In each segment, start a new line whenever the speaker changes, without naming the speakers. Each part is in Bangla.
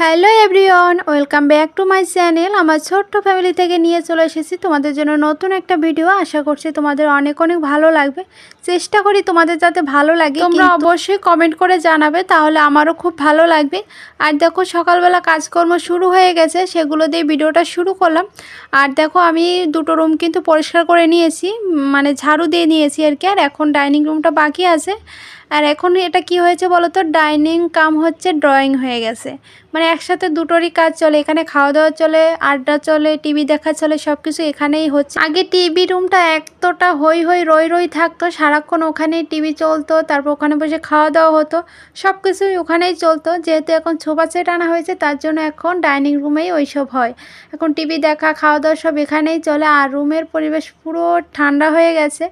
Hello everyone, welcome back to my channel. আমার ছোট্ট ফ্যামিলি থেকে নিয়ে চলে এসেছি তোমাদের জন্য নতুন একটা ভিডিও। আশা করছি তোমাদের অনেক অনেক ভালো লাগবে। চেষ্টা করি তোমাদের যাতে ভালো লাগে, তোমরা অবশ্যই কমেন্ট করে জানাবে, তাহলে আমারও খুব ভালো লাগবে। আর দেখো সকালবেলা কাজকর্ম শুরু হয়ে গেছে, সেগুলো দিয়ে ভিডিওটা শুরু করলাম। আর দেখো আমি দুটো রুম কিন্তু পরিষ্কার করে নিয়েছি, মানে ঝাড়ু দিয়ে নিয়েছি আর কি। আর এখন ডাইনিং রুমটা বাকি আছে। আর এখন এটা কি হয়েছে বলো তো, ডাইনিং কাম হচ্ছে ড্রয়িং হয়ে গেছে। মানে একসাথে দুটোরই কাজ চলে, এখানে খাওয়া দাওয়া চলে, আড্ডা চলে, টিভি দেখা চলে, সব কিছু এখানেই হচ্ছে। আগে টিভি রুমটা এতটা হই হই রই রই থাকতো, সারাক্ষণ ওখানেই টিভি চলতো, তারপর ওখানে বসে খাওয়া দাওয়া হতো, সব কিছুই ওখানেই চলতো। যেহেতু এখন সোফা সেট আনা হয়েছে, তার জন্য এখন ডাইনিং রুমেই ওইসব হয়। এখন টিভি দেখা, খাওয়া দাওয়া সব এখানেই চলে। আর রুমের পরিবেশ পুরো ঠান্ডা হয়ে গেছে।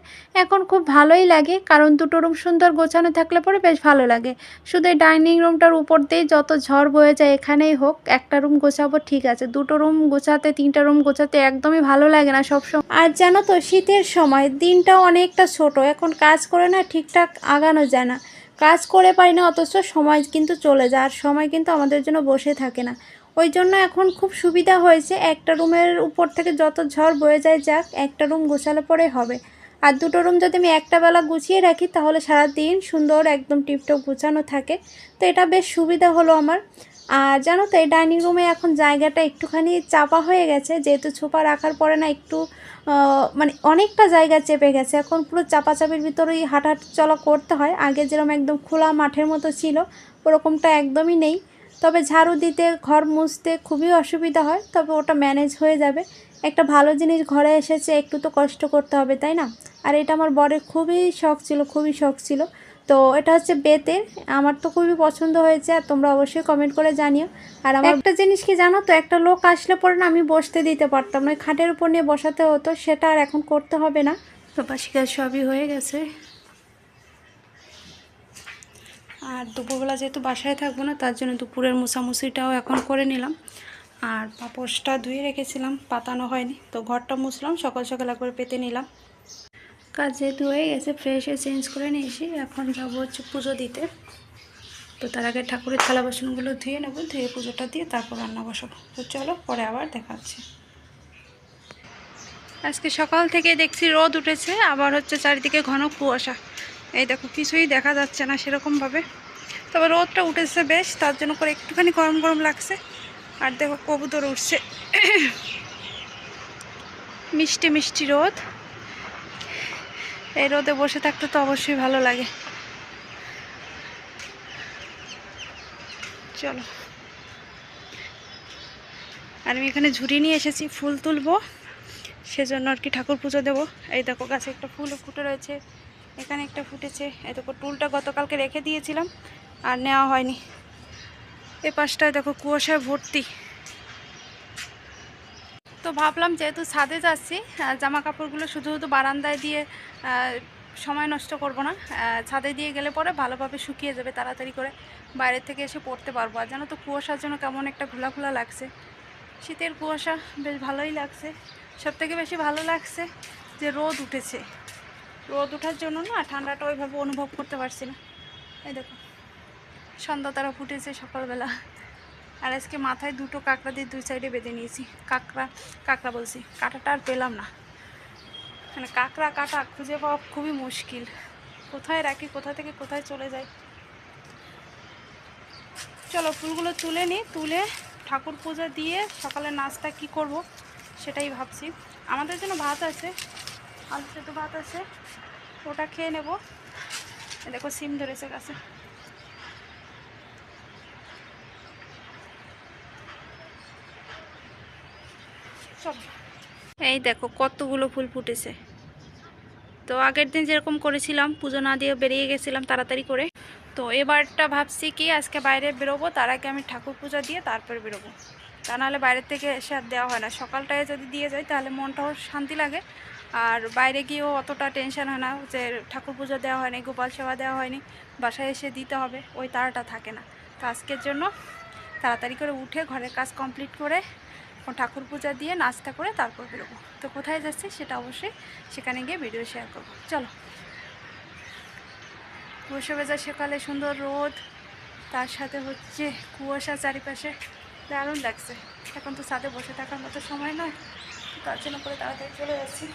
এখন খুব ভালোই লাগে, কারণ দুটো রুম সুন্দর গোছানো থাকলে পরে বেশ ভালো লাগে। শুধু এই ডাইনিং রুমটার উপর দিয়ে যত ঝড় বয়ে যায়, এখানেই হোক একটা রুম গোছাবো ঠিক আছে, দুটো রুম গোছাতে, তিনটা রুম গোছাতে একদমই ভালো লাগে না সবসময়। আর জানো তো, শীতের সময় দিনটাও অনেকটা ছোট, এখন কাজ করে না ঠিকঠাক আগানো যায় না, কাজ করে পারি না, অথচ সময় কিন্তু চলে যায়। আর সময় কিন্তু আমাদের জন্য বসে থাকে না। ওই জন্য এখন খুব সুবিধা হয়েছে, একটা রুমের উপর থেকে যত ঝড় বয়ে যায় যাক, একটা রুম গোছালে পরে হবে। আর দুটো রুম যদি আমি একটা বেলা গুছিয়ে রাখি, তাহলে সারা দিন সুন্দর একদম টিপটপ গুছানো থাকে। তো এটা বেশ সুবিধা হলো আমার। আর জানো তো, এই ডাইনিং রুমে এখন জায়গাটা একটুখানি চাপা হয়ে গেছে, যেহেতু ছোপা রাখার পরে না একটু মানে অনেকটা জায়গা চেপে গেছে। এখন পুরো চাপাচাপির ভিতরেই হাঁটা চলা করতে হয়। আগে যেরকম একদম খোলা মাঠের মতো ছিল, ওরকমটা একদমই নেই। তবে ঝাড়ু দিতে, ঘর মুছতে খুবই অসুবিধা হয়, তবে ওটা ম্যানেজ হয়ে যাবে। একটা ভালো জিনিস ঘরে এসেছে, একটু তো কষ্ট করতে হবে, তাই না? আর এটা আমার বরের খুবই শখ ছিল, খুবই শখ ছিল। তো এটা হচ্ছে বেতের, আমার তো খুবই পছন্দ হয়েছে। আর তোমরা অবশ্যই কমেন্ট করে জানিও। আর আমার একটা জিনিস কি জানো তো, একটা লোক আসলে পরে না আমি বসতে দিতে পারতাম না, খাটের উপর নিয়ে বসাতে হতো, সেটা আর এখন করতে হবে না। তো বাসি কাজ সবই হয়ে গেছে। আর দুপুরবেলা যেহেতু বাসায় থাকবো না, তার জন্য দুপুরের মুছামুছিটাও এখন করে নিলাম। আর পাপোশটা ধুয়ে রেখেছিলাম, পাতানো হয়নি, তো ঘরটা মুছলাম, সকাল সকাল একবার পেতে নিলাম। কাজ যেহেতু হয়ে গেছে, ফ্রেশ হয়ে চেঞ্জ করে নিয়েছি, এখন যাবো হচ্ছে পুজো দিতে। তো তার আগে ঠাকুরের থালা বাসনগুলো ধুয়ে নেবো, ধুয়ে পুজোটা দিয়ে তারপর রান্না বসাবো। তো চলো, পরে আবার দেখা হচ্ছে। আজকে সকাল থেকে দেখছি রোদ উঠেছে, আবার হচ্ছে চারিদিকে ঘন কুয়াশা। এই দেখো, কিছুই দেখা যাচ্ছে না সেরকমভাবে, তবে রোদটা উঠেছে বেশ, তার জন্য করে একটুখানি গরম গরম লাগছে। আর দেখো কবুতর উঠছে, মিষ্টি মিষ্টি রোদ। এই রোদে বসে থাকতে তো অবশ্যই ভালো লাগে। চলো, আর আমি এখানে ঝুড়ি নিয়ে এসেছি, ফুল তুলবো, সেজন্য আর কি ঠাকুর পুজো দেবো। এই দেখো গাছে একটা ফুলও ফুটে রয়েছে, এখানে একটা ফুটেছে। এই দেখো টুলটা গতকালকে রেখে দিয়েছিলাম, আর নেওয়া হয়নি। এ পাশটায় দেখো কুয়াশায় ভর্তি। তো ভাবলাম যেহেতু ছাদে যাচ্ছি, জামা কাপড়গুলো শুধু শুধু বারান্দায় দিয়ে সময় নষ্ট করব না, ছাদে দিয়ে গেলে পরে ভালোভাবে শুকিয়ে যাবে, তাড়াতাড়ি করে বাইরে থেকে এসে পড়তে পারবো। আর জানো তো, কুয়াশার জন্য কেমন একটা ঘোলা ঘোলা লাগছে। শীতের কুয়াশা বেশ ভালোই লাগছে। সবথেকে বেশি ভালো লাগছে যে রোদ উঠেছে, রোদ ওঠার জন্য না ঠান্ডাটা ওইভাবে অনুভব করতে পারছি না। এই দেখো সন্ধ্যা তারা ফুটেছে সকালবেলা। আর আজকে মাথায় দুটো কাঁকড়া দিয়ে দুই সাইডে বেঁধে নিয়েছি। কাঁকড়া বলছি, কাঁটাটা আর পেলাম না, মানে কাঁকড়া কাঁটা খুঁজে পাওয়া খুবই মুশকিল, কোথায় রাখি, কোথা থেকে কোথায় চলে যায়। চলো ফুলগুলো তুলে নিই, তুলে ঠাকুর পূজা দিয়ে সকালে নাস্তা কি করব সেটাই ভাবছি। আমাদের জন্য ভাত আছে, আলু সেদ্ধ ভাত আছে, ওটা খেয়ে নেব। দেখো সিম ধরেছে গাছে। চলো, এই দেখো কতগুলো ফুল ফুটেছে। তো আগের দিন যেরকম করেছিলাম, পুজো না দিয়ে বেরিয়ে গেছিলাম তাড়াতাড়ি করে, তো এবারটা ভাবছি কি আজকে বাইরে বেরোবো, তার আগে আমি ঠাকুর পূজা দিয়ে তারপরে বেরোবো। তা নাহলে বাইরের থেকে এসে আর দেওয়া হয় না। সকালটায় যদি দিয়ে যাই তাহলে মনটাও শান্তি লাগে, আর বাইরে গিয়েও অতটা টেনশন হয় না যে ঠাকুর পুজো দেওয়া হয়নি, গোপাল সেবা দেওয়া হয়নি, বাসায় এসে দিতে হবে, ওই তাড়াটা থাকে না। তো আজকের জন্য তাড়াতাড়ি করে উঠে ঘরের কাজ কমপ্লিট করে ঠাকুর পূজা দিয়ে নাস্তা করে তারপর বেরোবো। তো কোথায় যাচ্ছি সেটা অবশ্যই সেখানে গিয়ে ভিডিও শেয়ার করবো। চলো, বসে বেজা সকালে সুন্দর রোদ, তার সাথে হচ্ছে কুয়াশা চারিপাশে, দারুণ লাগছে। এখন তো ছাদে বসে থাকার মতো সময় নয়, তার জন্য করে তাড়াতাড়ি চলে যাচ্ছি।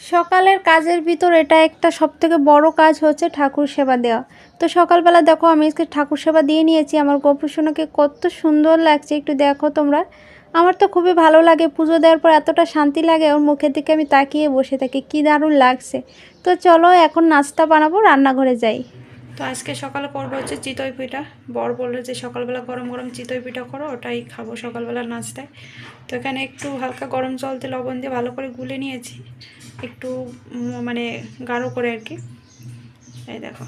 সকালের কাজের ভিতর এটা একটা সবথেকে বড় কাজ হচ্ছে ঠাকুর সেবা দেওয়া। তো সকালবেলা দেখো আমি আজকে ঠাকুর সেবা দিয়ে নিয়েছি। আমার গোপুসোনাকে কত সুন্দর লাগছে একটু দেখো তোমরা। আমার তো খুবই ভালো লাগে, পুজো দেওয়ার পর এতটা শান্তি লাগে, ওর মুখের দিকে আমি তাকিয়ে বসে থাকি, কী দারুণ লাগছে। তো চলো এখন নাস্তা বানাবো, রান্নাঘরে যাই। তো আজকে সকালে করবো হচ্ছে চিতই পিঠা। বর বললো যে সকালবেলা গরম গরম চিতই পিঠা করো, ওটাই খাবো সকালবেলা নাস্তায়। তো এখানে একটু হালকা গরম জলতে লবণ দিয়ে ভালো করে গুলে নিয়েছি, একটু মানে গাঢ় করে আর কি। এই দেখো,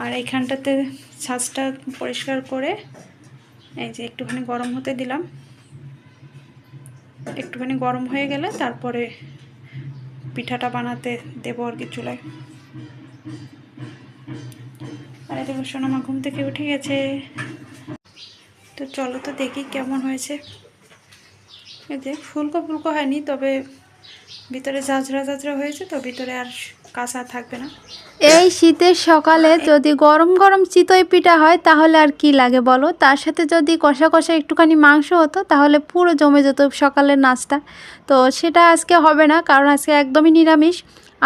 আর এইখানটাতে ছাঁচটা পরিষ্কার করে এই যে একটুখানি গরম হতে দিলাম। একটুখানি গরম হয়ে গেলে তারপরে পিঠাটা বানাতে দেবো আর কি চুলায়। আর এই দেখো সোনা মা ঘুম থেকে উঠে গেছে। তো চলো তো দেখি কেমন হয়েছে। এই যে ফুলকো ফুলকো হয়নি, তবে ভিতরে ঝাঁঝরা ঝাঁঝরা হয়েছে, তো ভিতরে আর কাঁচা থাকবে না। এই শীতের সকালে যদি গরম গরম চিতই পিঠা হয় তাহলে আর কি লাগে বলো। তার সাথে যদি কষা কষা একটুখানি মাংস হতো তাহলে পুরো জমে যেত সকালের নাস্তা। তো সেটা আজকে হবে না, কারণ আজকে একদমই নিরামিষ।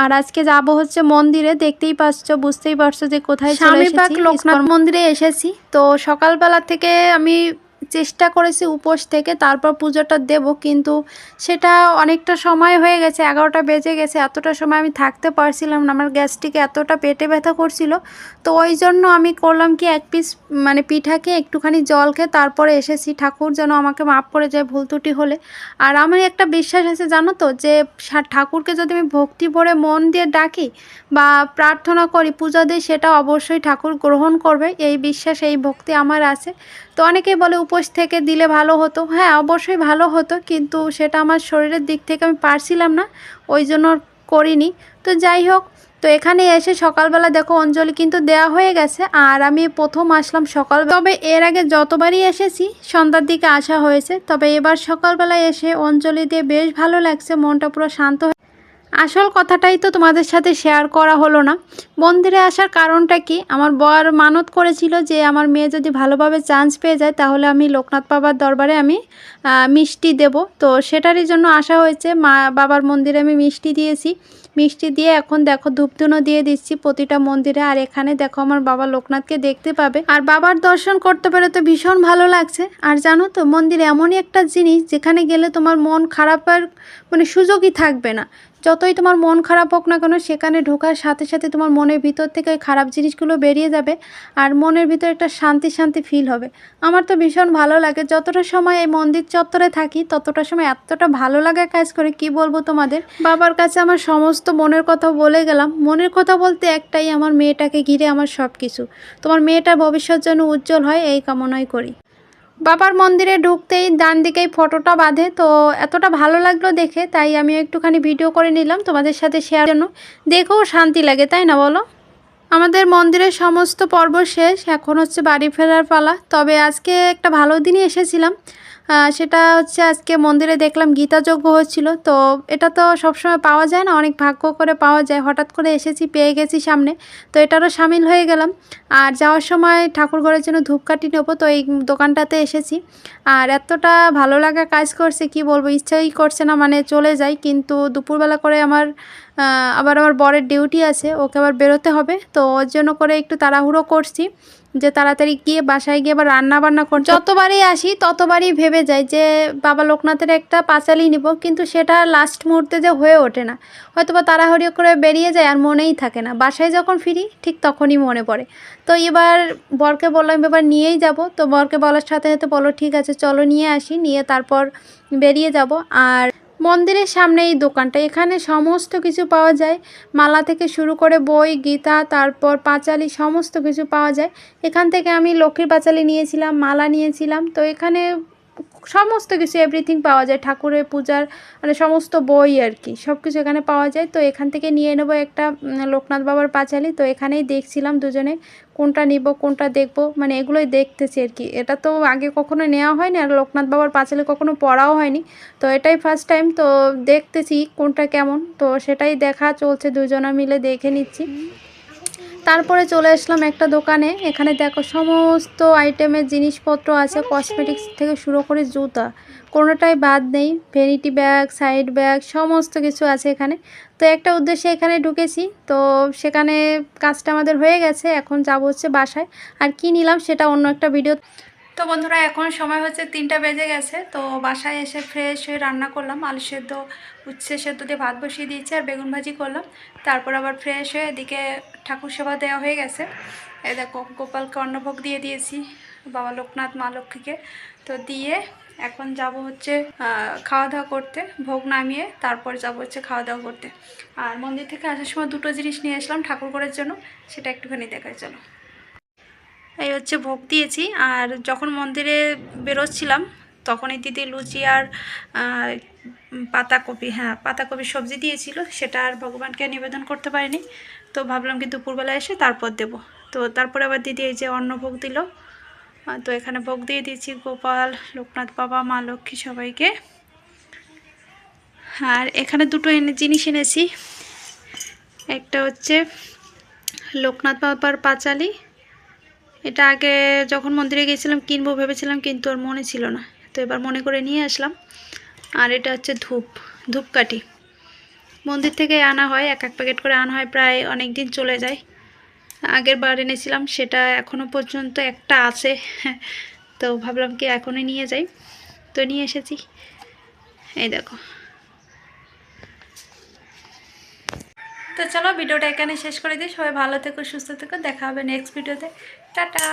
আর আজকে যাব হচ্ছে মন্দিরে, দেখতেই পাচ্ছো, বুঝতেই পারছো যে কোথায় চলে এসেছি, লোকনাথ মন্দিরে এসেছি। তো সকালবেলা থেকে আমি চেষ্টা করেছি উপোস থেকে তারপর পুজোটা দেব, কিন্তু সেটা অনেকটা সময় হয়ে গেছে, 11টা বেজে গেছে। এতটা সময় আমি থাকতে পারছিলাম না, আমার গ্যাস্ট্রিকে এতটা পেটে ব্যথা করছিল। তো ওই জন্য আমি করলাম কি, এক পিস মানে পিঠাকে একটুখানি জল খেয়ে তারপরে এসেছি। ঠাকুর যেন আমাকে মাফ করে যায় ভুল ত্রুটি হলে। আর আমার একটা বিশ্বাস আছে জানো তো, যে ঠাকুরকে যদি আমি ভক্তি ভরে মন দিয়ে ডাকি বা প্রার্থনা করি, পূজা দিই, সেটা অবশ্যই ঠাকুর গ্রহণ করবে, এই বিশ্বাস এই ভক্তি আমার আছে। তো অনেকেই বলে উপোস থেকে দিলে ভালো হতো। হ্যাঁ, অবশ্যই ভালো হতো, কিন্তু সেটা আমার শরীরের দিক থেকে আমি পারছিলাম না, ওই জন্য করিনি। তো যাই হোক, তো এখানে এসে সকালবেলা দেখো অঞ্জলি কিন্তু দেয়া হয়ে গেছে। আর আমি প্রথম আসলাম সকাল, তবে এর আগে যতবারই এসেছি সন্ধ্যার দিকে আসা হয়েছে, তবে এবার সকালবেলায় এসে অঞ্জলি দিয়ে বেশ ভালো লাগছে, মনটা পুরো শান্ত। আসল কথাটাই তো তোমাদের সাথে শেয়ার করা হলো না। মন্দিরে আসার কারণটা কি, আমার বর মানত করেছিল যে আমার মেয়ে যদি ভালোভাবে চান্স পেয়ে যায় তাহলে আমি লোকনাথ বাবার দরবারে আমি মিষ্টি দেব। তো সেটারই জন্য আসা হয়েছে। মা বাবার মন্দিরে আমি মিষ্টি দিয়েছি, মিষ্টি দিয়ে এখন দেখো ধূপধুনো দিয়ে দিচ্ছি প্রতিটা মন্দিরে। আর এখানে দেখো আমার বাবা লোকনাথকে দেখতে পাবে, আর বাবার দর্শন করতে পেরে তো ভীষণ ভালো লাগছে। আর জানো তো, মন্দির এমনই একটা জিনিস যেখানে গেলে তোমার মন খারাপের মানে সুযোগই থাকবে না। যতই তোমার মন খারাপ হোক না কেন, সেখানে ঢোকার সাথে সাথে তোমার মনের ভিতর থেকে ওই খারাপ জিনিসগুলো বেরিয়ে যাবে, আর মনের ভিতর একটা শান্তি শান্তি ফিল হবে। আমার তো ভীষণ ভালো লাগে, যতটা সময় এই মন্দির চত্বরে থাকি ততটা সময় এতটা ভালো লাগা কাজ করে, কি বলবো তোমাদের। বাবার কাছে আমার সমস্ত মনের কথা বলে গেলাম। মনের কথা বলতে একটাই, আমার মেয়েটাকে ঘিরে আমার সব কিছু। তোমার মেয়েটার ভবিষ্যৎ যেন উজ্জ্বল হয়, এই কামনাই করি। বাবার মন্দিরে ঢুকতেই ডান দিকেই ফটোটা বাঁধে, তো এতটা ভালো লাগলো দেখে, তাই আমি একটুখানি ভিডিও করে নিলাম তোমাদের সাথে শেয়ার জন্য। দেখেও শান্তি লাগে, তাই না বলো। আমাদের মন্দিরের সমস্ত পর্ব শেষ, এখন হচ্ছে বাড়ি ফেরার পালা। তবে আজকে একটা ভালো দিনই এসেছিলাম, সেটা হচ্ছে আজকে মন্দিরে দেখলাম গীতাযজ্ঞ হচ্ছিল। তো এটা তো সবসময় পাওয়া যায় না, অনেক ভাগ্য করে পাওয়া যায়। হঠাৎ করে এসেছি, পেয়ে গেছি সামনে, তো এটারও সামিল হয়ে গেলাম। আর যাওয়ার সময় ঠাকুর ঘরের জন্য ধূপকাঠি নেবো, তো এই দোকানটাতে এসেছি। আর এতটা ভালো লাগা কাজ করছে, কি বলবো, ইচ্ছাই করছে না মানে চলে যাই, কিন্তু দুপুরবেলা করে আবার আমার বরের ডিউটি আছে, ওকে আবার বেরোতে হবে। তো ওর জন্য করে একটু তাড়াহুড়ো করছি যে তাড়াতাড়ি গিয়ে বাসায় গিয়ে আবার রান্না বান্না করছি। যতবারই আসি ততবারই ভেবে যাই যে বাবা লোকনাথের একটা পাঁচালি নিব, কিন্তু সেটা লাস্ট মুহূর্তে যে হয়ে ওঠে না, হয়তো বা তাড়াহুড়ো করে বেরিয়ে যায় আর মনেই থাকে না। বাসায় যখন ফিরি ঠিক তখনই মনে পড়ে। তো এবার বরকে বললাম এবার নিয়েই যাব। তো বরকে বলার সাথে সাথে বলো ঠিক আছে চলো নিয়ে আসি, নিয়ে তারপর বেরিয়ে যাব। আর মন্দিরের সামনে এই দোকানটা, এখানে সমস্ত কিছু পাওয়া যায়, মালা থেকে শুরু করে বই, গীতা, তারপর পাঁচালি, সমস্ত কিছু পাওয়া যায়। এখান থেকে আমি লক্ষ্মীর পাঁচালি নিয়েছিলাম, মালা নিয়েছিলাম। তো এখানে সমস্ত কিছু এভরিথিং পাওয়া যায়, ঠাকুরের পূজার মানে সমস্ত বই আর কি, সব কিছু এখানে পাওয়া যায়। তো এখান থেকে নিয়ে নেবো একটা লোকনাথ বাবার পাঁচালী। তো এখানেই দেখছিলাম দুজনে কোনটা নিব কোনটা দেখব, মানে এগুলোই দেখতেছি আর কি। এটা তো আগে কখনো নেওয়া হয়নি, আর লোকনাথ বাবার পাঁচালী কখনো পড়াও হয়নি, তো এটাই ফার্স্ট টাইম। তো দেখতেছি কোনটা কেমন, তো সেটাই দেখা চলছে, দুজনা মিলে দেখে নিচ্ছি। তারপরে চলে আসলাম একটা দোকানে। এখানে দেখো সমস্ত আইটেমের জিনিসপত্র আছে, কসমেটিক্স থেকে শুরু করে জুতা, কোনোটাই বাদ নেই। ভ্যানিটি ব্যাগ, সাইড ব্যাগ, সমস্ত কিছু আছে এখানে। তো একটা উদ্দেশ্যে এখানে ঢুকেছি, তো সেখানে কাজটা আমাদের হয়ে গেছে, এখন যাবো হচ্ছে বাসায়। আর কি নিলাম সেটা অন্য একটা ভিডিও। তো বন্ধুরা এখন সময় হচ্ছে 3টা বেজে গেছে। তো বাসায় এসে ফ্রেশ হয়ে রান্না করলাম, আলু সেদ্ধ উচ্ছে সেদ্ধ দিয়ে ভাত বসিয়ে দিয়েছি, আর বেগুন ভাজি করলাম। তারপর আবার ফ্রেশ হয়ে এদিকে ঠাকুর সেবা দেওয়া হয়ে গেছে। এই দেখো গোপালকে অন্নভোগ দিয়ে দিয়েছি, বাবা লোকনাথ মা লক্ষ্মীকে। তো দিয়ে এখন যাব হচ্ছে খাওয়া দাওয়া করতে, ভোগ নামিয়ে তারপর যাব হচ্ছে খাওয়া দাওয়া করতে। আর মন্দির থেকে আসার সময় দুটো জিনিস নিয়ে আসলাম ঠাকুর করার জন্য, সেটা একটুখানি দেখাই চলো। এই হচ্ছে ভোগ দিয়েছি। আর যখন মন্দিরে বেরোচ্ছিলাম তখন এই দিদি লুচি আর পাতাকপি, হ্যাঁ পাতাকপির সবজি দিয়েছিল, সেটা আর ভগবানকে নিবেদন করতে পারিনি। তো ভাবলাম কি দুপুরবেলা এসে তারপর দেব। তো তারপরে আবার দিদি এই যে অন্ন ভোগ দিল। তো এখানে ভোগ দিয়ে দিয়েছি গোপাল, লোকনাথ বাবা, মা লক্ষ্মী সবাইকে। আর এখানে দুটো জিনিস এনেছি, একটা হচ্ছে লোকনাথ বাবার পাঁচালী। এটা আগে যখন মন্দিরে গিয়েছিলাম কিনবো ভেবেছিলাম, কিন্তু আর মনে ছিল না, তো এবার মনে করে নিয়ে আসলাম। আর এটা হচ্ছে ধূপকাঠি, মন্দির থেকে আনা হয়, এক এক প্যাকেট করে আনা হয়, প্রায় অনেক দিন চলে যায়। আগের বার এনেছিলাম, সেটা এখনও পর্যন্ত একটা আছে। তো ভাবলাম কি এখনই নিয়ে যাই, তো নিয়ে এসেছি। এই দেখো। তো চলো ভিডিওটা এখানে শেষ করে দিই। সবাই ভালো থেকো, সুস্থ থেকো, দেখা হবে নেক্সট ভিডিওতে। টাটা।